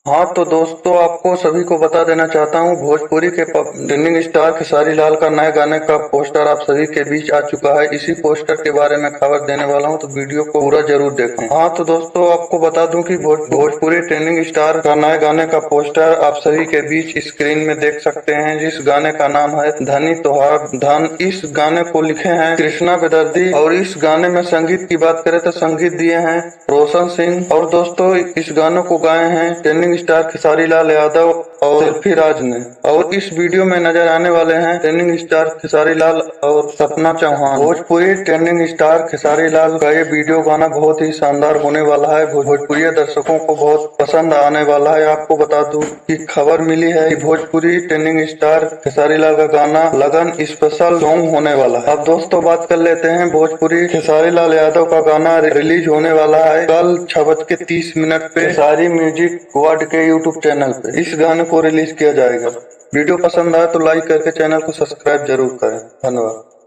हाँ तो दोस्तों, आपको सभी को बता देना चाहता हूँ, भोजपुरी के ट्रेंडिंग स्टार खेसारी लाल का नए गाने का पोस्टर आप सभी के बीच आ चुका है। इसी पोस्टर के बारे में खबर देने वाला हूँ, तो वीडियो को पूरा जरूर देखें। हाँ तो दोस्तों, आपको बता दूं कि भोजपुरी ट्रेंडिंग स्टार का नए गाने का पोस्टर आप सभी के बीच स्क्रीन में देख सकते हैं, जिस गाने का नाम है धनी तोहार धन। इस गाने को लिखे हैं कृष्णा बेदर्दी और इस गाने में संगीत की बात करें तो संगीत दिए हैं रोशन सिंह। और दोस्तों, इस गानों को गाए हैं ट्रेंडिंग स्टार खेसारी लाल यादव और सेल्फी राज ने। और इस वीडियो में नजर आने वाले हैं ट्रेंडिंग स्टार खेसारी लाल और सपना चौहान। भोजपुरी ट्रेंडिंग स्टार खेसारी लाल का ये वीडियो गाना बहुत ही शानदार होने वाला है, भोजपुरी दर्शकों को बहुत पसंद आने वाला है। आपको बता दूं कि खबर मिली है कि भोजपुरी ट्रेंडिंग स्टार खेसारी लाल का गाना लगन स्पेशल सॉन्ग होने वाला है। अब दोस्तों, बात कर लेते हैं भोजपुरी खेसारी लाल यादव का गाना रिलीज होने वाला है कल 6:30 पे खेसारी म्यूजिक वर्ल्ड के यूट्यूब चैनल पे इस गाने को रिलीज किया जाएगा। वीडियो पसंद आए तो लाइक करके चैनल को सब्सक्राइब जरूर करें। धन्यवाद।